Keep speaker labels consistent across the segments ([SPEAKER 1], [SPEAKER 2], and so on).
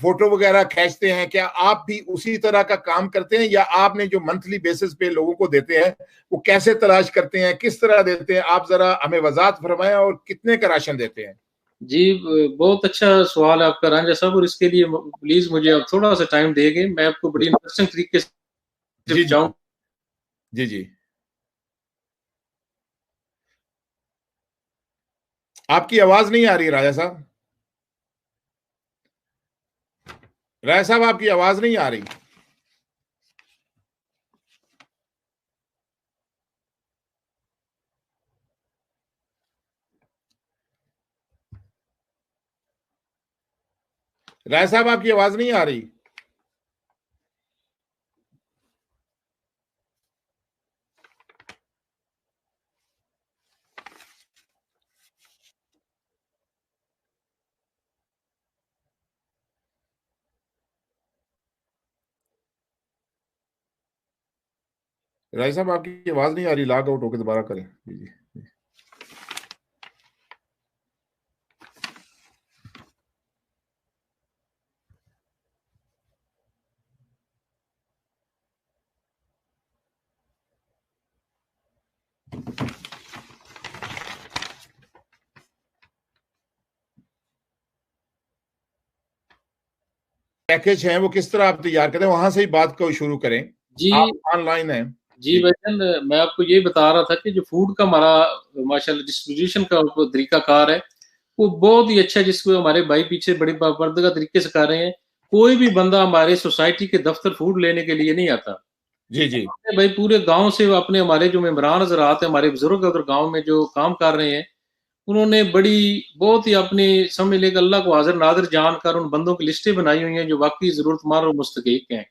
[SPEAKER 1] Photo وغیرہ کھینچتے ہیں، کیا آپ بھی اسی طرح کا کام کرتے ہیں، یا آپ نے جو منتھلی بیسس پہ لوگوں کو دیتے ہیں وہ کیسے تلاش کرتے ہیں، کس طرح دیتے ہیں؟ آپ ذرا ہمیں وضاحت فرمائیں، اور کتنے کا راشن دیتے ہیں؟
[SPEAKER 2] جی بہت اچھا سوال ہے آپ کا رانجھا صاحب، اور اس کے لیے پلیز مجھے آپ تھوڑا سا ٹائم دے گے، میں آپ کو بڑی انٹرسٹنگ طریقے سے
[SPEAKER 1] جی جی
[SPEAKER 2] بتاؤں.
[SPEAKER 1] جی جی آپ کی آواز نہیں آ رہی راجا صاحب، راجا صاحب آپ کی آواز نہیں آ رہی. راجا صاحب آپ کی آواز نہیں آ رہی. راجا صاحب آپ کی آواز نہیں آ رہی، لاگ آؤٹ ہو کے دوبارہ کریں. جی جی پیکج ہیں وہ کس طرح آپ تیار کریں، وہاں سے ہی بات کو شروع کریں.
[SPEAKER 2] جی
[SPEAKER 1] آپ آن لائن ہیں؟
[SPEAKER 2] جی بھائی جان، میں آپ کو یہ بتا رہا تھا کہ جو فوڈ کا ہمارا ماشاءاللہ ڈسٹریبیوشن کا طریقہ کار ہے وہ بہت ہی اچھا ہے، جس کو ہمارے بھائی پیچھے بڑی پردگاہ طریقے سے کر رہے ہیں. کوئی بھی بندہ ہمارے سوسائٹی کے دفتر فوڈ لینے کے لیے نہیں آتا.
[SPEAKER 1] جی جی
[SPEAKER 2] بھائی پورے گاؤں سے اپنے ہمارے جو ممبران حضرات ہیں، ہمارے بزرگ ادھر گاؤں میں جو کام کر رہے ہیں، انہوں نے بہت ہی اپنی سمجھ لے کہ اللہ کو حاضر ناظر جان کر ان بندوں کی لسٹیں بنائی ہوئی ہیں جو واقعی ضرورت مند اور مستحق ہیں،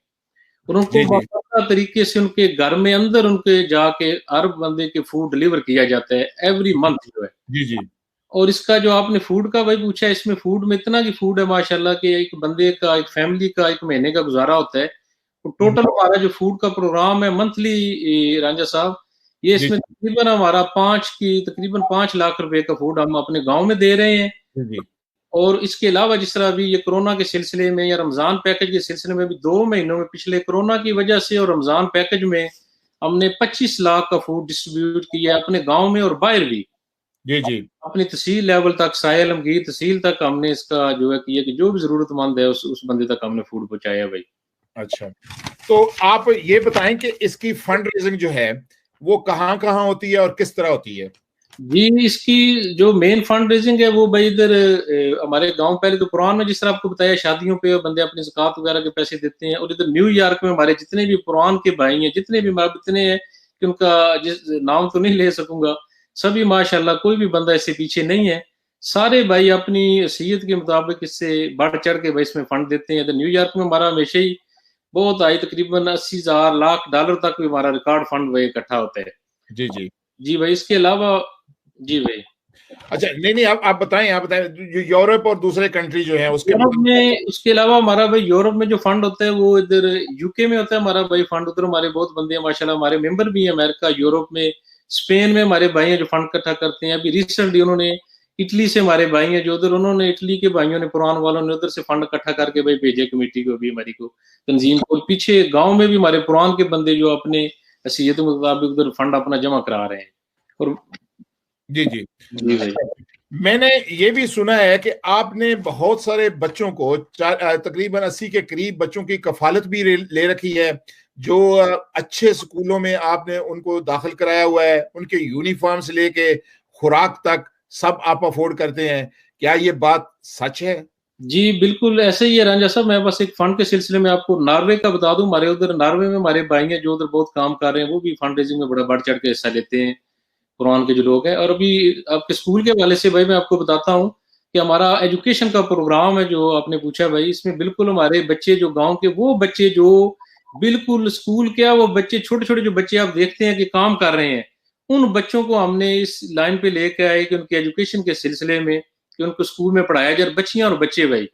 [SPEAKER 2] اور ان کو
[SPEAKER 1] جی جی
[SPEAKER 2] باقاعدہ طریقے سے ان کے گھر میں اندر ان کے جا کے ہر بندے کے فوڈ ڈلیور کیا جاتا ہے ایوری منتھ جو ہے.
[SPEAKER 1] جی جی
[SPEAKER 2] اور اس کا جو آپ نے فوڈ کا بھائی پوچھا، اس میں فوڈ میں اتنا کی فوڈ ہے ماشاءاللہ کہ ایک بندے کا، ایک فیملی کا ایک مہینے کا گزارا ہوتا ہے. ٹوٹل ہمارا جو فوڈ کا پروگرام ہے منتھلی رانجھا صاحب، یہ اس
[SPEAKER 1] جی
[SPEAKER 2] میں تقریباً ہمارا 5 لاکھ روپے کا فوڈ ہم اپنے گاؤں میں دے رہے ہیں.
[SPEAKER 1] جی
[SPEAKER 2] اور اس کے علاوہ جس طرح بھی یہ کرونا کے سلسلے میں یا رمضان پیکج کے سلسلے میں بھی 2 مہینوں میں پچھلے کرونا کی وجہ سے اور رمضان پیکج میں ہم نے 25 لاکھ کا فوڈ ڈسٹریبیوٹ کیا ہے اپنے گاؤں میں اور باہر بھی.
[SPEAKER 1] جی جی
[SPEAKER 2] اپنی تحصیل لیول تک، سائے عالمگیر تحصیل تک ہم نے اس کا جو ہے کیا کہ جو بھی ضرورت مند ہے اس بندے تک ہم نے فوڈ پہنچایا بھائی.
[SPEAKER 1] اچھا، تو آپ یہ بتائیں کہ اس کی فنڈ ریزنگ جو ہے وہ کہاں کہاں ہوتی ہے اور کس طرح ہوتی ہے؟
[SPEAKER 2] جی اس کی جو مین فنڈ ریزنگ ہے وہ بھائی ادھر ہمارے گاؤں، پہلے تو قرآن میں جس طرح آپ کو بتایا شادیوں پہ بندے اپنی زکوٰۃ وغیرہ کے پیسے دیتے ہیں، اور ادھر نیو یارک میں ہمارے جتنے بھی قرآن کے بھائی ہیں، جتنے بھی اتنے ہیں کہ ان کا نام تو نہیں لے سکوں گا، سبھی ماشاءاللہ کوئی بھی بندہ اس سے پیچھے نہیں ہے. سارے بھائی اپنی حیثیت کے مطابق اس سے بڑھ چڑھ کے بھائی اس میں فنڈ دیتے ہیں. ادھر نیو یارک میں ہمارا ہمیشہ ہی بہت آئی، تقریباً 80,000 لاکھ ڈالر تک بھی ہمارا ریکارڈ فنڈ بھائی اکٹھا ہوتا ہے.
[SPEAKER 1] جی جی
[SPEAKER 2] جی بھائی اس کے علاوہ جی بھائی
[SPEAKER 1] اچھا، نہیں آپ بتائیں جو یورپ اور دوسرے کنٹری جو ہیں اس کے
[SPEAKER 2] یورپ میں، اس کے علاوہ ہمارا بھائی یورپ میں جو فنڈ ہوتا ہے وہ ادھر یو کے میں ہوتا ہے ہمارا بھائی فنڈ. ادھر ہمارے بہت بندے ہیں ماشاءاللہ، ہمارے ممبر بھی ہیں امریکہ، یورپ میں، اسپین میں ہمارے بھائی ہیں جو فنڈ اکٹھا کرتے ہیں. ابھی ریسنٹلی انہوں نے اٹلی سے ہمارے بھائی ہیں جو ادھر، انہوں نے اٹلی کے بھائیوں نے، قرآن والوں نے ادھر سے فنڈ اکٹھا کر کے بھائی بھیجے کمیٹی کو بھی، ہماری کو تنظیم کو. پیچھے گاؤں میں بھی ہمارے قرآن کے بندے جو اپنے حیثیت کے مطابق ادھر فنڈ اپنا جمع کرا رہے ہیں. اور
[SPEAKER 1] جی جی
[SPEAKER 2] جی بھائی
[SPEAKER 1] میں نے یہ بھی سنا ہے کہ آپ نے بہت سارے بچوں کو، تقریباً 80 کے قریب بچوں کی کفالت بھی لے رکھی ہے، جو اچھے سکولوں میں آپ نے ان کو داخل کرایا ہوا ہے، ان کے یونیفارم سے لے کے خوراک تک سب آپ افورڈ کرتے ہیں. کیا یہ بات سچ ہے؟
[SPEAKER 2] جی بالکل ایسے ہی ہے رانجھا صاحب. میں بس ایک فنڈ کے سلسلے میں آپ کو ناروے کا بتا دوں. ہمارے ادھر ناروے میں ہمارے بھائی ہیں جو ادھر بہت کام کر رہے ہیں، وہ بھی فنڈ ریزنگ میں بڑا بڑھ چڑھ کے حصہ لیتے ہیں، قرآن کے جو لوگ ہیں. اور ابھی آپ کے اسکول کے حوالے سے بھائی میں آپ کو بتاتا ہوں کہ ہمارا ایجوکیشن کا پروگرام ہے جو آپ نے پوچھا بھائی، اس میں بالکل ہمارے بچے جو گاؤں کے، وہ بچے جو بالکل اسکول کیا، وہ بچے چھوٹے چھوٹے جو بچے آپ دیکھتے ہیں کہ کام کر رہے ہیں، ان بچوں کو ہم نے اس لائن پہ لے کے آئے کہ ان کے ایجوکیشن کے سلسلے میں کہ ان کو اسکول میں پڑھایا جائے، بچیاں اور بچے بھائی.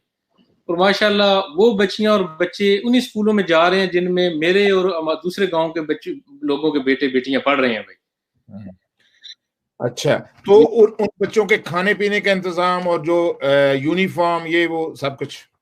[SPEAKER 2] اور ماشاءاللہ وہ بچیاں اور بچے انہی اسکولوں میں جا رہے ہیں جن میں میرے اور دوسرے گاؤں کے بچے لوگوں کے بیٹے بیٹیاں پڑھ رہے ہیں بھائی.
[SPEAKER 1] اچھا، تو ان بچوں کے کھانے پینے کا انتظام اور جو یونیفارم، یہ وہ سب کچھ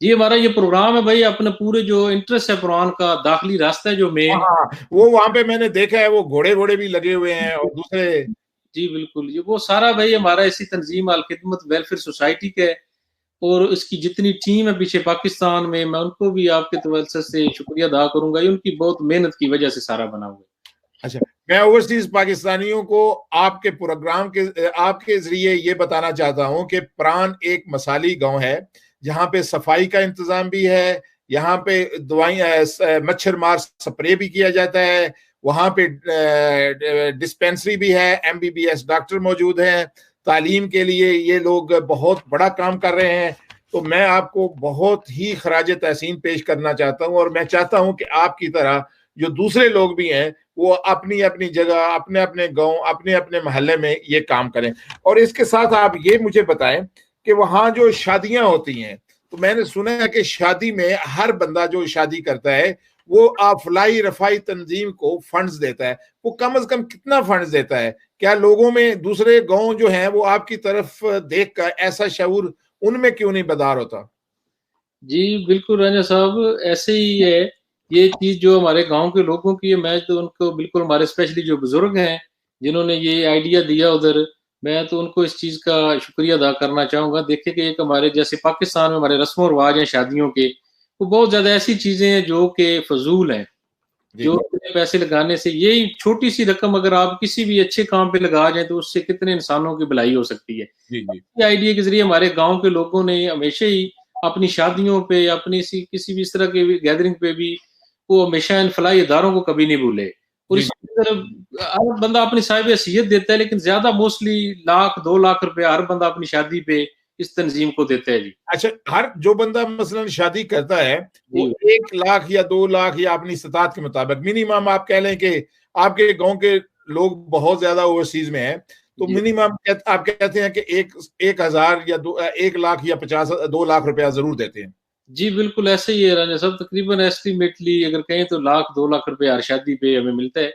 [SPEAKER 2] جی ہمارا یہ پروگرام ہے بھائی، اپنے پورے جو انٹرسٹ ہے قرآن کا، داخلی راستہ ہے جو مین،
[SPEAKER 1] ہاں وہ وہاں پہ میں نے دیکھا ہے، وہ گھوڑے بھی لگے ہوئے ہیں اور دوسرے.
[SPEAKER 2] جی بالکل، یہ وہ سارا بھائی ہمارا ایسی تنظیم الخدمت ویلفیئر سوسائٹی کا ہے، اور اس کی جتنی ٹیم ہے پیچھے پاکستان میں ان کو بھی آپ کے توسط سے شکریہ ادا کروں گا، یہ ان کی بہت محنت کی وجہ سے سارا بنا ہوا ہے.
[SPEAKER 1] اچھا، میں اوورسیز پاکستانیوں کو آپ کے پروگرام کے آپ کے ذریعے یہ بتانا چاہتا ہوں کہ پران ایک مثالی گاؤں ہے جہاں پہ صفائی کا انتظام بھی ہے، یہاں پہ دوائیں مچھر مار سپرے بھی کیا جاتا ہے، وہاں پہ ڈسپینسری بھی ہے، MBBS ڈاکٹر موجود ہیں، تعلیم کے لیے یہ لوگ بہت بڑا کام کر رہے ہیں. تو میں آپ کو بہت ہی خراج تحسین پیش کرنا چاہتا ہوں، اور میں چاہتا ہوں کہ آپ کی طرح جو دوسرے لوگ بھی ہیں وہ اپنی اپنی جگہ، اپنے اپنے گاؤں، اپنے اپنے محلے میں یہ کام کریں. اور اس کے ساتھ آپ یہ مجھے بتائیں کہ وہاں جو شادیاں ہوتی ہیں، تو میں نے سنا ہے کہ شادی میں ہر بندہ جو شادی کرتا ہے وہ فلاحی رفاہی تنظیم کو فنڈز دیتا ہے. وہ کم از کم کتنا فنڈز دیتا ہے؟ کیا لوگوں میں دوسرے گاؤں جو ہیں وہ آپ کی طرف دیکھ کر ایسا شعور ان میں کیوں نہیں بیدار ہوتا؟
[SPEAKER 2] جی بالکل رنجا صاحب، ایسے ہی ہے یہ چیز جو ہمارے گاؤں کے لوگوں کی ہے. میں تو ان کو بالکل، ہمارے اسپیشلی جو بزرگ ہیں جنہوں نے یہ آئیڈیا دیا ادھر، میں تو ان کو اس چیز کا شکریہ ادا کرنا چاہوں گا. دیکھیں کہ ایک ہمارے جیسے پاکستان میں ہمارے رسم و رواج ہیں شادیوں کے، وہ بہت زیادہ ایسی چیزیں ہیں جو کہ فضول ہیں، جو پیسے لگانے سے، یہی چھوٹی سی رقم اگر آپ کسی بھی اچھے کام پہ لگا جائیں تو اس سے کتنے انسانوں کی بھلائی ہو سکتی ہے. یہ آئیڈیا کے ذریعے ہمارے گاؤں کے لوگوں نے ہمیشہ ہی اپنی شادیوں پہ، اپنی کسی بھی اس طرح کے گیدرنگ پہ بھی وہ ہمیشہ ان فلاحی اداروں کو کبھی نہیں بھولے. اور اس ہر بندہ اپنی صاحب حیثیت دیتا ہے، لیکن زیادہ موسٹلی 1,00,000-2,00,000 روپے ہر بندہ اپنی شادی پہ اس تنظیم کو دیتا ہے. جی
[SPEAKER 1] اچھا، ہر جو بندہ مثلا شادی کرتا ہے وہ
[SPEAKER 2] جی
[SPEAKER 1] 1,00,000 یا 2,00,000 یا اپنی استطاعت کے مطابق منیمم، آپ کہہ لیں کہ آپ کے گاؤں کے لوگ بہت زیادہ اوورسیز میں ہیں تو
[SPEAKER 2] جی
[SPEAKER 1] منیمم آپ کہتے ہیں کہ 1,000 یا 1,00,000 یا 2,00,000 روپیہ ضرور دیتے ہیں.
[SPEAKER 2] جی بالکل ایسے ہی ہے راجا صاحب، تقریباً ایسٹیمیٹلی اگر کہیں تو 1,00,000-2,00,000 روپے ہر شادی پہ ہمیں ملتا ہے.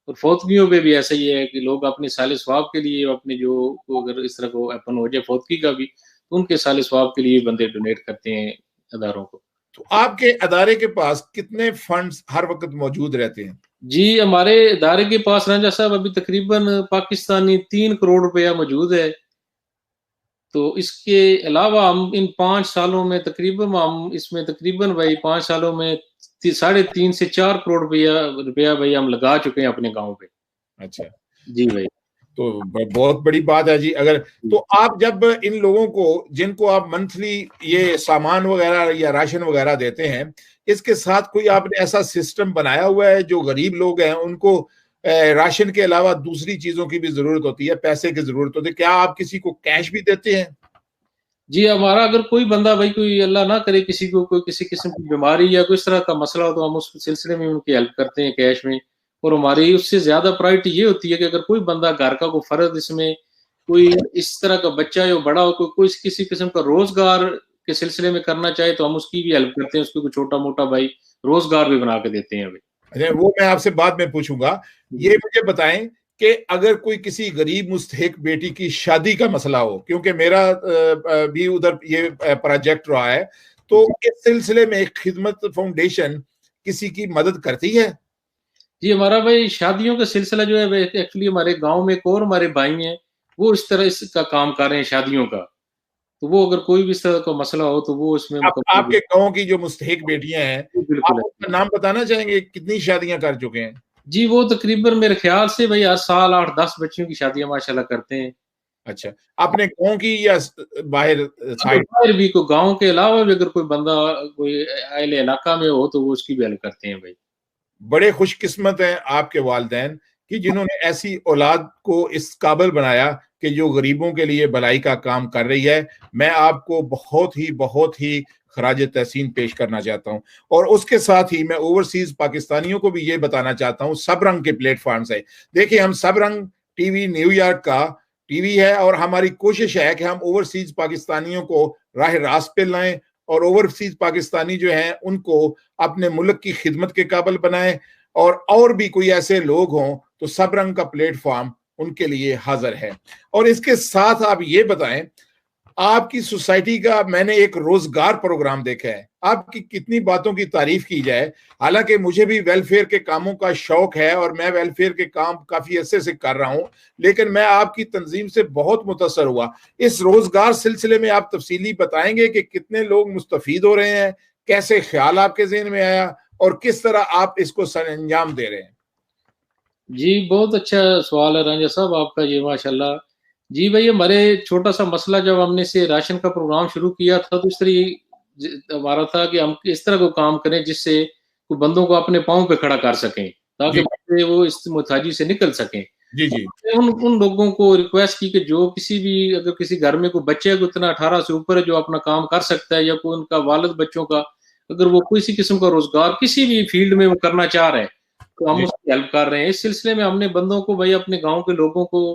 [SPEAKER 2] اور فوتگیوں پہ بھی ایسا ہی ہے کہ لوگ اپنے سال ثواب کے لیے، اپنے جو اگر اس طرح کو اپن ہو جائے فوتگی کا بھی، تو ان کے سال ثواب کے لیے بندے ڈونیٹ کرتے ہیں اداروں کو.
[SPEAKER 1] تو آپ کے ادارے کے پاس کتنے فنڈز ہر وقت موجود رہتے ہیں؟
[SPEAKER 2] جی ہمارے ادارے کے پاس راجا صاحب ابھی تقریباً پاکستانی 3 کروڑ روپیہ موجود ہے. تو اس کے علاوہ ہم ان 5 سالوں میں تقریباً بھائی 5 سالوں میں 3.5 سے 4 کروڑ روپیہ بھائی ہم لگا چکے ہیں اپنے گاؤں پہ.
[SPEAKER 1] اچھا،
[SPEAKER 2] جی بھائی.
[SPEAKER 1] تو بہت بڑی بات ہے جی. اگر تو آپ جب ان لوگوں کو جن کو آپ منتھلی یہ سامان وغیرہ یا راشن وغیرہ دیتے ہیں، اس کے ساتھ کوئی آپ نے ایسا سسٹم بنایا ہوا ہے جو غریب لوگ ہیں ان کو راشن کے علاوہ دوسری چیزوں کی بھی ضرورت ہوتی ہے، پیسے کی ضرورت ہوتی ہے، کیا آپ کسی کو کیش بھی دیتے ہیں؟
[SPEAKER 2] جی ہمارا اگر کوئی بندہ بھائی، کوئی اللہ نہ کرے کسی کو کوئی کسی قسم کی بیماری یا کوئی اس طرح کا مسئلہ ہو، تو ہم اس سلسلے میں ان کی ہیلپ کرتے ہیں کیش میں. اور ہماری اس سے زیادہ پرائرٹی یہ ہوتی ہے کہ اگر کوئی بندہ گھر کا کوئی فرد، اس میں کوئی اس طرح کا بچہ جو بڑا ہو، کوئی کسی قسم کا روزگار کے سلسلے میں کرنا چاہے تو ہم اس کی بھی ہیلپ کرتے ہیں، اس کو کوئی چھوٹا موٹا بھائی روزگار بھی بنا کے دیتے ہیں بھائی.
[SPEAKER 1] وہ میں آپ سے بعد میں پوچھوں گا. یہ مجھے بتائیں کہ اگر کوئی کسی غریب مستحق بیٹی کی شادی کا مسئلہ ہو، کیونکہ میرا بھی ادھر یہ پروجیکٹ رہا ہے، تو اس سلسلے میں خدمت فاؤنڈیشن کسی کی مدد کرتی ہے؟
[SPEAKER 2] جی ہمارا بھائی شادیوں کا سلسلہ جو ہے ایکچولی ہمارے گاؤں میں ایک اور ہمارے بھائی ہیں، وہ اس طرح اس کا کام کر رہے ہیں شادیوں کا. تو وہ اگر کوئی بھی اس طرح کا مسئلہ ہو تو وہ اس میں
[SPEAKER 1] آپ کے گاؤں کی جو مستحق بیٹیاں ہیں، آپ
[SPEAKER 2] بالکل.
[SPEAKER 1] ان کا نام بتانا چاہیں گے کتنی شادیاں کر چکے ہیں؟
[SPEAKER 2] جی وہ تقریباً میرے خیال سے بھائی ہر سال 8-10 بچیوں کی شادیاں ماشاءاللہ کرتے ہیں.
[SPEAKER 1] اچھا، اپنے گاؤں کی یا باہر سائڈ؟
[SPEAKER 2] باہر بھی کوئی گاؤں کے علاوہ بھی اگر کوئی بندہ کوئی اہل علاقہ میں ہو تو وہ اس کی بھی ہیلپ کرتے ہیں بھائی.
[SPEAKER 1] بڑے خوش قسمت ہیں آپ کے والدین کہ جنہوں نے ایسی اولاد کو اس قابل بنایا کہ جو غریبوں کے لیے بھلائی کا کام کر رہی ہے. میں آپ کو بہت ہی خراج تحسین پیش کرنا چاہتا ہوں. اور اس کے ساتھ ہی میں اوورسیز پاکستانیوں کو بھی یہ بتانا چاہتا ہوں، سب رنگ کے پلیٹ فارم سے دیکھیں، ہم سب رنگ ٹی وی نیو یارک کا ٹی وی ہے، اور ہماری کوشش ہے کہ ہم اوورسیز پاکستانیوں کو راہ راست پہ لائیں اور اوورسیز پاکستانی جو ہیں ان کو اپنے ملک کی خدمت کے قابل بنائیں. اور بھی کوئی ایسے لوگ ہوں تو سب رنگ کا پلیٹ فارم ان کے لیے حاضر ہے. اور اس کے ساتھ آپ یہ بتائیں، آپ کی سوسائٹی کا میں نے ایک روزگار پروگرام دیکھا ہے. آپ کی کتنی باتوں کی تعریف کی جائے, حالانکہ مجھے بھی ویلفیئر کے کاموں کا شوق ہے اور میں ویلفیئر کے کام کافی عرصے سے کر رہا ہوں, لیکن میں آپ کی تنظیم سے بہت متاثر ہوا. اس روزگار سلسلے میں آپ تفصیلی بتائیں گے کہ کتنے لوگ مستفید ہو رہے ہیں, کیسے خیال آپ کے ذہن میں آیا اور کس طرح آپ اس کو سر انجام دے رہے ہیں؟
[SPEAKER 2] جی بہت اچھا سوال ہے رانجھا صاحب آپ کا یہ, ماشاء اللہ. جی بھائی, ہمارے چھوٹا سا مسئلہ جب ہم نے سے راشن کا پروگرام شروع کیا تھا تو اس طرح ہمارا تھا کہ ہم اس طرح کو کام کریں جس سے بندوں کو اپنے پاؤں پہ کھڑا کر سکیں تاکہ بندے وہ اس محتاجی سے نکل سکیں.
[SPEAKER 1] جی جی.
[SPEAKER 2] ان لوگوں کو ریکویسٹ کی کہ جو کسی بھی اگر کسی گھر میں کوئی بچے کو اتنا 18 سے اوپر ہے جو اپنا کام کر سکتا ہے, یا کوئی ان کا والد بچوں کا اگر وہ کسی قسم کا روزگار کسی بھی فیلڈ میں وہ کرنا چاہ رہے ہیں تو ہم اس کی ہیلپ کر رہے ہیں. اس سلسلے میں ہم نے بندوں کو بھائی اپنے گاؤں کے لوگوں کو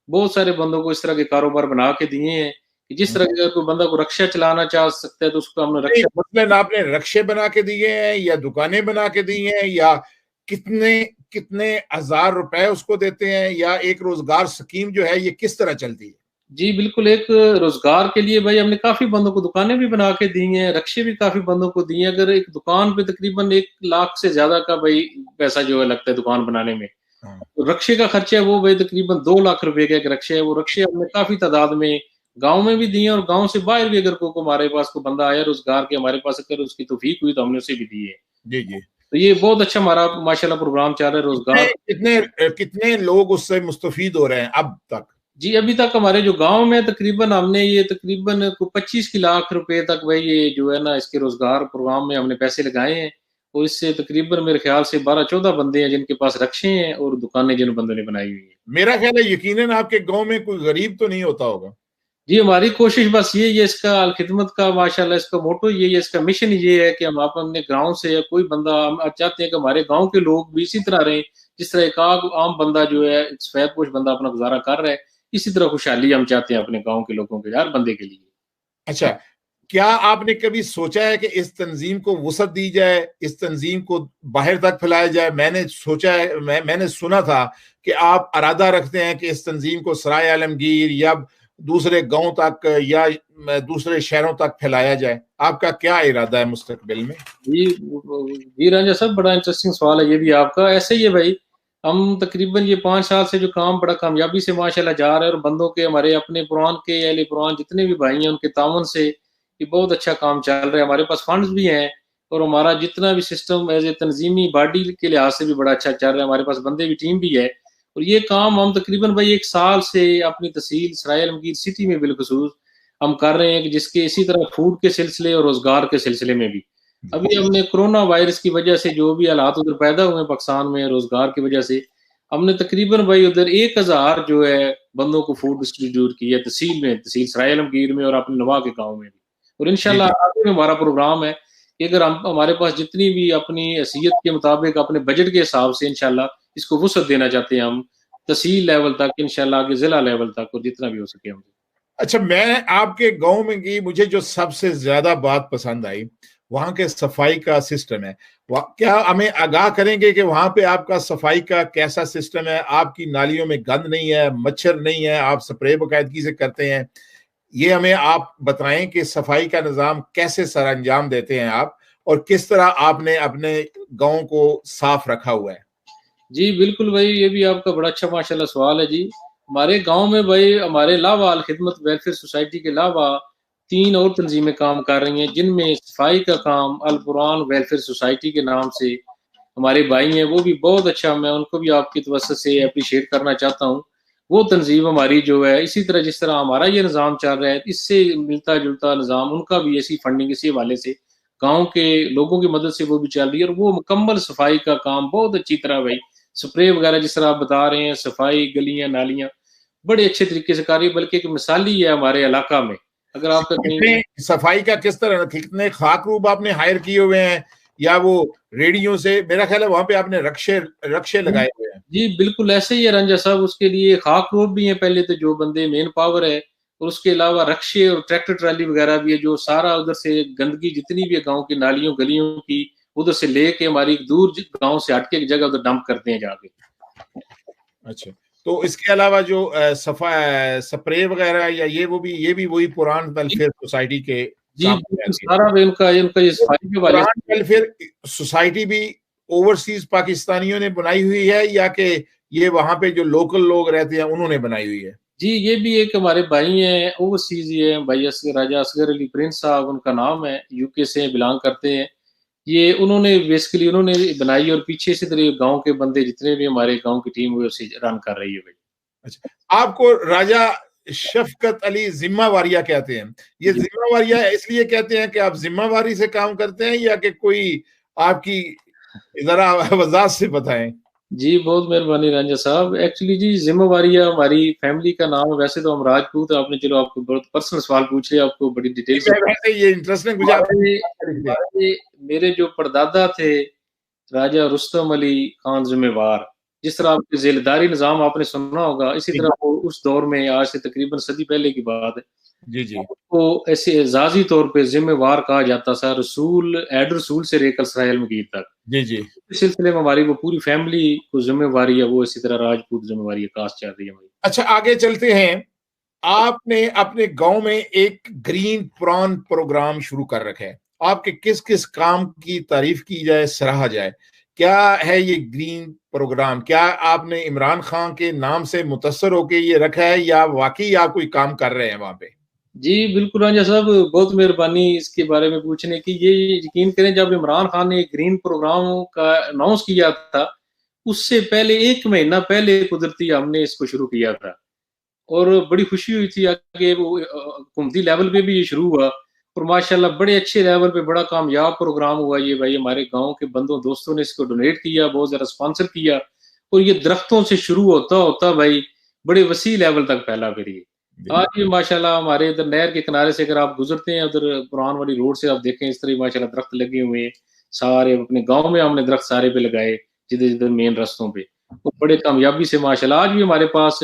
[SPEAKER 2] بہت سارے بندوں کو اس طرح کے کاروبار بنا کے دیے ہیں کہ جس طرح اگر کوئی بندہ کو رکشا چلانا چاہ سکتا ہے تو اس کو ہم نے رکشا.
[SPEAKER 1] مثلاً آپ نے رکشے بنا کے دیے ہیں یا دکانیں بنا کے دی ہیں, یا کتنے ہزار روپے اس کو دیتے ہیں, یا ایک روزگار سکیم جو ہے یہ کس طرح چلتی ہے؟
[SPEAKER 2] جی بالکل, ایک روزگار کے لیے بھائی ہم نے کافی بندوں کو دکانیں بھی بنا کے دی ہیں, رکشے بھی کافی بندوں کو دیے ہیں. اگر ایک دکان پہ تقریباً 1 لاکھ سے زیادہ کا بھائی پیسہ جو ہے لگتا ہے دکان بنانے میں, رکشے کا خرچہ ہے وہ بھائی تقریباً 2 لاکھ روپے کا ایک رکشے ہے. وہ رکشے ہم نے کافی تعداد میں گاؤں میں بھی دیے اور گاؤں سے باہر بھی اگر کوئی ہمارے پاس کوئی بندہ آیا روزگار کے ہمارے پاس اگر اس کی توفیق ہوئی تو ہم نے اسے بھی دیے.
[SPEAKER 1] جی جی.
[SPEAKER 2] تو یہ بہت اچھا ہمارا ماشاءاللہ پروگرام چل رہا ہے روزگار.
[SPEAKER 1] کتنے لوگ اس سے مستفید ہو رہے ہیں اب تک؟
[SPEAKER 2] جی ابھی تک ہمارے جو گاؤں میں تقریباً ہم نے یہ تقریباً 25 لاکھ روپے تک بھائی یہ جو ہے نا اس کے روزگار پروگرام میں ہم نے پیسے لگائے ہیں, اور اس سے تقریباً میرے خیال سے 12-14 بندے ہیں جن کے پاس رکشے ہیں اور دکانیں جن بندوں نے بنائی ہوئی ہیں.
[SPEAKER 1] میرا خیال ہے یقیناً آپ کے گاؤں میں کوئی غریب تو نہیں ہوتا ہوگا.
[SPEAKER 2] جی ہماری کوشش بس یہ ہے, اس کا خدمت کا ماشاءاللہ اس کا موٹو یہ ہے, اس کا مشن یہ ہے کہ ہم اپنے گاؤں سے کوئی بندہ ہم چاہتے ہیں کہ ہمارے گاؤں کے لوگ بھی اسی طرح رہیں جس طرح ایک عام بندہ جو ہے سفید پوش بندہ اپنا گزارا کر رہا ہے, اسی طرح خوشحالی ہم چاہتے ہیں اپنے گاؤں کے لوگوں کے ہر بندے کے لیے.
[SPEAKER 1] اچھا, کیا آپ نے کبھی سوچا ہے کہ اس تنظیم کو وسعت دی جائے, اس تنظیم کو باہر تک پھیلایا جائے؟ میں نے سوچا ہے, میں نے سنا تھا کہ آپ ارادہ رکھتے ہیں کہ اس تنظیم کو سرائے عالمگیر یا دوسرے گاؤں تک یا دوسرے شہروں تک پھیلایا جائے. آپ کا کیا ارادہ ہے مستقبل میں؟
[SPEAKER 2] جی رانجھا صاحب, بڑا انٹرسٹنگ سوال ہے یہ بھی آپ کا. ایسے ہی ہے بھائی, ہم تقریباً یہ 5 سال سے جو کام بڑا کامیابی سے ماشاءاللہ جا رہا ہے, اور بندوں کے ہمارے اپنے قرآن کے اہل قرآن جتنے بھی بھائی ہیں ان کے تعاون سے یہ بہت اچھا کام چل رہا ہے. ہمارے پاس فنڈز بھی ہیں اور ہمارا جتنا بھی سسٹم ایز اے تنظیمی باڈی کے لحاظ سے بھی بڑا اچھا چل رہا ہے. ہمارے پاس بندے بھی ٹیم بھی ہے, اور یہ کام ہم تقریباً بھائی 1 سال سے اپنی تحصیل سرائے عالمگیر سٹی میں بالخصوص ہم کر رہے ہیں, جس کے اسی طرح فوڈ کے سلسلے اور روزگار کے سلسلے میں بھی. ابھی ہم نے کرونا وائرس کی وجہ سے جو بھی حالات ادھر پیدا ہوئے پاکستان میں روزگار کی وجہ سے, ہم نے تقریباً بھائی ادھر 1000 جو ہے بندوں کو فوڈ ڈسٹریبیوٹ کیا تحصیل میں, تحصیل سرائے عالمگیر میں اور اپنے نواح کے گاؤں میں بھی. اور انشاءاللہ آگے میں ہمارا پروگرام ہے کہ اگر ہمارے پاس جتنی بھی اپنی حیثیت کے مطابق اپنے بجٹ کے حساب سے انشاءاللہ اس کو وسعت دینا چاہتے ہیں ہم تحصیل لیول تک, انشاءاللہ آگے ضلع لیول تک, اور جتنا بھی ہو سکے ہم.
[SPEAKER 1] اچھا, میں آپ کے گاؤں میں گئی, مجھے جو سب سے زیادہ بات پسند آئی وہاں کے صفائی کا سسٹم ہے. کیا ہمیں آگاہ کریں گے کہ وہاں پہ آپ کا صفائی کا کیسا سسٹم ہے؟ آپ کی نالیوں میں گند نہیں ہے, مچھر نہیں ہے, آپ سپرے باقاعدگی سے کرتے ہیں؟ یہ ہمیں آپ بتائیں کہ صفائی کا نظام کیسے سر انجام دیتے ہیں آپ, اور کس طرح آپ نے اپنے گاؤں کو صاف رکھا ہوا ہے؟
[SPEAKER 2] جی بالکل بھائی, یہ بھی آپ کا بڑا اچھا ماشاءاللہ سوال ہے. جی ہمارے گاؤں میں بھائی ہمارے علاوہ الخدمت ویلفیئر سوسائٹی کے علاوہ 3 اور تنظیمیں کام کر رہی ہیں, جن میں صفائی کا کام القرآن ویلفیئر سوسائٹی کے نام سے ہمارے بھائی ہیں, وہ بھی بہت اچھا, میں ان کو بھی آپ کی توسط سے اپریشیٹ کرنا چاہتا ہوں. وہ تنظیم ہماری جو ہے اسی طرح جس طرح ہمارا یہ نظام چل رہا ہے اس سے ملتا جلتا نظام ان کا بھی ایسی فنڈنگ اسی حوالے سے گاؤں کے لوگوں کی مدد سے وہ بھی چل رہی ہے, اور وہ مکمل صفائی کا کام بہت اچھی طرح بھائی سپرے وغیرہ جس طرح آپ بتا رہے ہیں, صفائی گلیاں نالیاں بڑے اچھے طریقے سے کر رہی ہے, بلکہ ایک مثالی ہے ہمارے علاقہ میں. اگر آپ
[SPEAKER 1] صفائی کا کس طرح, کتنے خاک روب آپ نے ہائر کیے ہوئے ہیں, یا وہ ریڈیو سے؟ میرا خیال ہے وہاں پہ آپ نے رکشے لگائے ہوئے ہیں.
[SPEAKER 2] جی بالکل ایسے ہی ہے رنجا صاحب, اس کے لیے خاک روب بھی ہیں پہلے تو جو بندے مین پاور ہے, اور اس کے علاوہ رکشے اور ٹریکٹر ٹرالی وغیرہ بھی ہے جو سارا ادھر سے گندگی جتنی بھی ہے گاؤں کی نالیوں گلیوں کی ادھر سے لے کے ہماری دور گاؤں سے ہٹ کے ایک جگہ ادھر ڈمپ کرتے ہیں جا کے.
[SPEAKER 1] اچھا, تو اس کے علاوہ جو سپرے وغیرہ یا یہ بھی وہی پران ویلفیئر سوسائٹی کے
[SPEAKER 2] جی
[SPEAKER 1] کام
[SPEAKER 2] بالکل
[SPEAKER 1] آتی ہے؟
[SPEAKER 2] سارا ان کا یہ صفائی کے والے
[SPEAKER 1] پران ویلفیئر سوسائٹی بھی اوورسیز پاکستانیوں نے بنائی ہوئی ہے یا کہ یہ وہاں پہ جو لوکل لوگ رہتے ہیں انہوں نے بنائی ہوئی ہے؟
[SPEAKER 2] جی یہ بھی ایک ہمارے بھائی ہیں اوورسیز، یہ بھائی راجہ اصغر علی پرنس صاحب ان کا نام ہے، یو کے سے بلانگ کرتے ہیں. یہ انہوں نے بیسیکلی انہوں نے بنائی اور پیچھے سے گاؤں کے بندے جتنے بھی ہمارے گاؤں کی ٹیم ہوئی اسے رن کر رہی ہے بھائی.
[SPEAKER 1] اچھا، آپ کو راجہ شفقت علی ذمہ واریہ کہتے ہیں، یہ
[SPEAKER 2] جی
[SPEAKER 1] ذمہ واریہ اس لیے کہتے ہیں کہ آپ ذمہ واری سے کام کرتے ہیں یا کہ کوئی آپ کی ذرا وضاحت سے بتائیں؟
[SPEAKER 2] جی بہت مہربانی رانجھا صاحب. ایکچولی جی ذمہ واریہ ہماری فیملی کا نام ہے، ویسے تو ہم راجپوت ہیں. آپ نے چلو آپ کو بہت پرسنل سوال پوچھے، آپ کو بڑی ڈیٹیل سے.
[SPEAKER 1] ویسے یہ انٹرسٹنگ مجھے
[SPEAKER 2] میرے جو پردادا تھے راجہ رستم علی خان ذمہ وار، جس طرح آپ کے ذیلداری نظام آپ نے سننا ہوگا، اسی طرح وہ اس دور میں آج سے تقریباً صدی پہلے کی بات ہے،
[SPEAKER 1] جی جی
[SPEAKER 2] کو ایسے اعزازی طور پہ ذمہ وار کہا جاتا تھا، ایڈ رسول سے لے کر سرائے علمگیر تک.
[SPEAKER 1] جی جی
[SPEAKER 2] اس سلسلے میں ہماری وہ پوری فیملی کو ذمہ واری ہے، وہ اسی طرح راجپوت ذمہ واری کاسٹ چل رہی ہے ہماری.
[SPEAKER 1] اچھا آگے چلتے ہیں. آپ نے اپنے گاؤں میں ایک گرین پران پروگرام شروع کر رکھا ہے. آپ کے کس کس کام کی تعریف کی جائے، سراہا جائے؟ کیا ہے یہ گرین پروگرام؟ کیا آپ نے عمران خان کے نام سے متاثر ہو کے یہ رکھا ہے یا واقعی آپ کوئی کام کر رہے ہیں وہاں پہ؟
[SPEAKER 2] جی بالکل رانجھا صاحب، بہت مہربانی اس کے بارے میں پوچھنے کی. یہ یقین کریں جب عمران خان نے گرین پروگرام کا اناؤنس کیا تھا اس سے پہلے 1 مہینہ پہلے قدرتی ہم نے اس کو شروع کیا تھا، اور بڑی خوشی ہوئی تھی کہ وہ حکومتی لیول پہ بھی یہ شروع ہوا، اور ماشاءاللہ بڑے اچھے لیول پہ بڑا کامیاب پروگرام ہوا یہ بھائی. ہمارے گاؤں کے بندوں دوستوں نے اس کو ڈونیٹ کیا، بہت زیادہ اسپانسر کیا، اور یہ درختوں سے شروع ہوتا ہوتا بھائی بڑے وسیع لیول تک پھیلا. پھر یہ آج بھی ماشاءاللہ ہمارے ادھر نہر کے کنارے سے اگر آپ گزرتے ہیں ادھر قرآن والی روڈ سے آپ دیکھیں اس طرح ماشاءاللہ درخت لگے ہوئے ہیں سارے. اپنے گاؤں میں ہم نے درخت سارے پہ لگائے جدھر جدھر مین رستوں پہ، وہ بڑے کامیابی سے ماشاءاللہ. آج بھی ہمارے پاس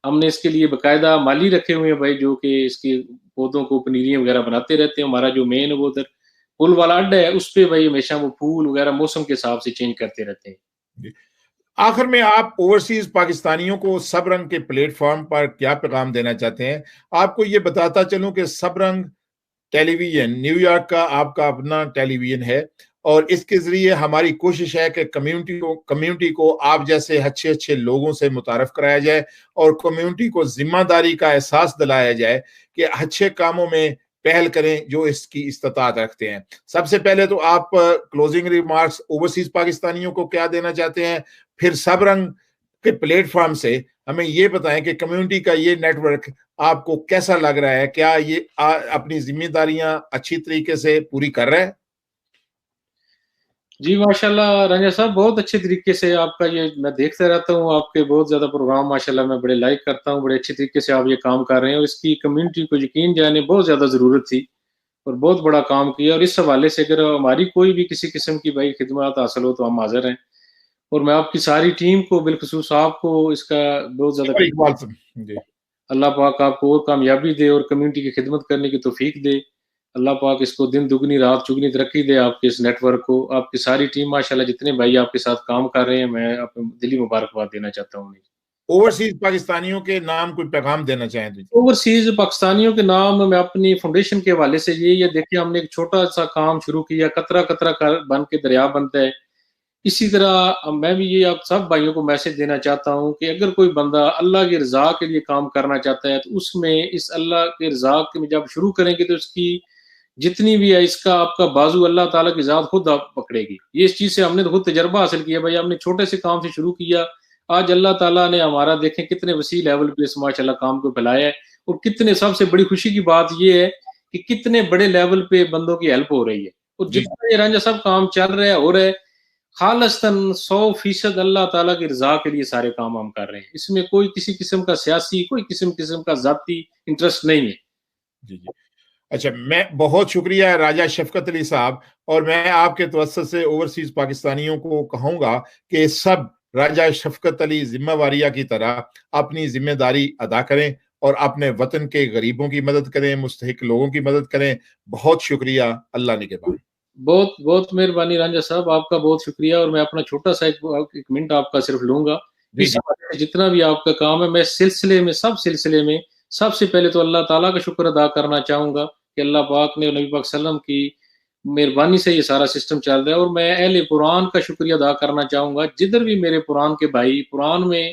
[SPEAKER 2] ہم نے اس کے لیے باقاعدہ مالی رکھے ہوئے ہیں بھائی، جو کہ اس کے پودوں کو پنیریاں وغیرہ بناتے رہتے ہیں. ہمارا جو مین وہ ادھر پل والا اڈا ہے اس پہ بھائی ہمیشہ وہ پھول وغیرہ موسم کے حساب سے چینج کرتے رہتے ہیں.
[SPEAKER 1] آخر میں آپ اوورسیز پاکستانیوں کو سب رنگ کے پلیٹ فارم پر کیا پیغام دینا چاہتے ہیں؟ آپ کو یہ بتاتا چلوں کہ سب رنگ ٹیلی ویژن نیو یارک کا آپ کا اپنا ٹیلی ویژن ہے، اور اس کے ذریعے ہماری کوشش ہے کہ کمیونٹی کو آپ جیسے اچھے اچھے لوگوں سے متعارف کرایا جائے اور کمیونٹی کو ذمہ داری کا احساس دلایا جائے کہ اچھے کاموں میں پہل کریں جو اس کی استطاعت رکھتے ہیں. سب سے پہلے تو آپ کلوزنگ ریمارکس اوورسیز پاکستانیوں کو کیا دینا چاہتے ہیں؟ پھر سب رنگ کے پلیٹ فارم سے ہمیں یہ بتائیں کہ کمیونٹی کا یہ نیٹ ورک آپ کو کیسا لگ رہا ہے؟ کیا یہ اپنی ذمہ داریاں اچھی طریقے سے پوری کر رہے ہیں؟
[SPEAKER 2] جی ماشاءاللہ رنجا صاحب، بہت اچھے طریقے سے آپ کا یہ میں دیکھتا رہتا ہوں، آپ کے بہت زیادہ پروگرام ماشاءاللہ میں بڑے لائک کرتا ہوں، بڑے اچھے طریقے سے آپ یہ کام کر رہے ہیں، اور اس کی کمیونٹی کو یقین جانے بہت زیادہ ضرورت تھی اور بہت بڑا کام کیا. اور اس حوالے سے اگر ہماری کوئی بھی کسی قسم کی بھائی خدمات حاصل ہو تو ہم حاضر ہیں، اور میں آپ کی ساری ٹیم کو بالخصوص آپ کو اس کا بہت زیادہ اللہ پاک آپ کو اور کامیابی دے اور کمیونٹی کی خدمت کرنے کی توفیق دے. اللہ پاک اس کو دن دگنی رات چگنی ترقی دے آپ کے اس نیٹ ورک کو. آپ کی ساری ٹیم ماشاءاللہ جتنے بھائی آپ کے ساتھ کام کر رہے ہیں میں آپ دلی مبارکباد دینا چاہتا ہوں.
[SPEAKER 1] اوورسیز پاکستانیوں کے نام کوئی پیغام دینا چاہیں تو؟
[SPEAKER 2] اوورسیز پاکستانیوں کے نام میں اپنی فاؤنڈیشن کے حوالے سے یہ دیکھیں ہم نے ایک چھوٹا سا کام شروع کیا، قطرہ قطرہ بن کے دریا بنتا ہے. اسی طرح میں بھی یہ آپ سب بھائیوں کو میسج دینا چاہتا ہوں کہ اگر کوئی بندہ اللہ کی رضا کے لیے کام کرنا چاہتا ہے تو اس میں اس اللہ کی رضا کے جب شروع کریں گے تو اس کی جتنی بھی ہے اس کا آپ کا بازو اللہ تعالیٰ کی ذات خود آپ پکڑے گی. یہ اس چیز سے ہم نے خود تجربہ حاصل کیا بھائی. ہم نے چھوٹے سے کام سے شروع کیا، آج اللہ تعالیٰ نے ہمارا دیکھیں کتنے وسیع لیول پہ اس ماشاءاللہ کام کو پھیلایا ہے، اور کتنے سب سے بڑی خوشی کی بات یہ ہے کہ کتنے بڑے لیول پہ بندوں کی ہیلپ ہو رہی ہے. اور جتنا یہ رنجا سب کام چل رہا ہے ہو رہا ہے خالصتاً 100% اللہ تعالیٰ کی رضا کے لیے سارے کام ہم کر رہے ہیں. اس میں کوئی کسی قسم کا سیاسی کوئی قسم کا ذاتی انٹرسٹ نہیں ہے.
[SPEAKER 1] جی جی اچھا، میں بہت شکریہ راجہ شفقت علی صاحب، اور میں آپ کے توسط سے اوورسیز پاکستانیوں کو کہوں گا کہ سب راجہ شفقت علی ذمہ واریہ کی طرح اپنی ذمہ داری ادا کریں اور اپنے وطن کے غریبوں کی مدد کریں، مستحق لوگوں کی مدد کریں. بہت شکریہ. اللہ نگہبان.
[SPEAKER 2] بہت بہت مہربانی رانجھا صاحب، آپ کا بہت شکریہ. اور میں اپنا چھوٹا سا ایک منٹ آپ کا صرف لوں گا اس حوالے سے جتنا بھی آپ کا کام ہے، میں سب سلسلے میں سب سے پہلے تو اللہ تعالیٰ کا شکر ادا کرنا چاہوں گا کہ اللہ پاک نے نبی پاک صلی اللہ علیہ وسلم کی مہربانی سے یہ سارا سسٹم چل رہا ہے، اور میں اہل قرآن کا شکریہ ادا کرنا چاہوں گا، جدھر بھی میرے قرآن کے بھائی قرآن میں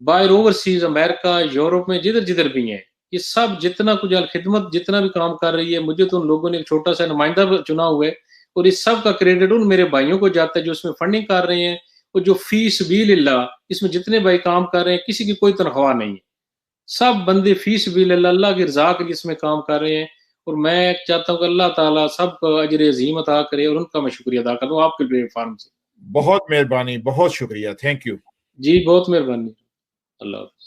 [SPEAKER 2] باہر اوورسیز امریکہ یورپ میں جدھر بھی ہیں، یہ سب جتنا کچھ الخدمت جتنا بھی کام کر رہی ہے، مجھے تو ان لوگوں نے ایک چھوٹا سا نمائندہ چنا ہوا ہے، اور اس سب کا کریڈٹ ان میرے بھائیوں کو جاتا ہے جو اس میں فنڈنگ کر رہے ہیں، اور جو فی سبیل اللہ اس میں جتنے بھائی کام کر رہے ہیں، کسی کی کوئی تنخواہ نہیں ہے، سب بندے فی سبیل اللہ کی رضا کے لیے اس میں کام کر رہے ہیں، اور میں چاہتا ہوں کہ اللہ تعالیٰ سب کو اجر عظیم عطا کرے، اور ان کا میں شکریہ ادا کروں آپ کے پلیٹ فارم سے۔
[SPEAKER 1] بہت مہربانی، بہت شکریہ، تھینک یو
[SPEAKER 2] جی بہت مہربانی، اللہ حافظ۔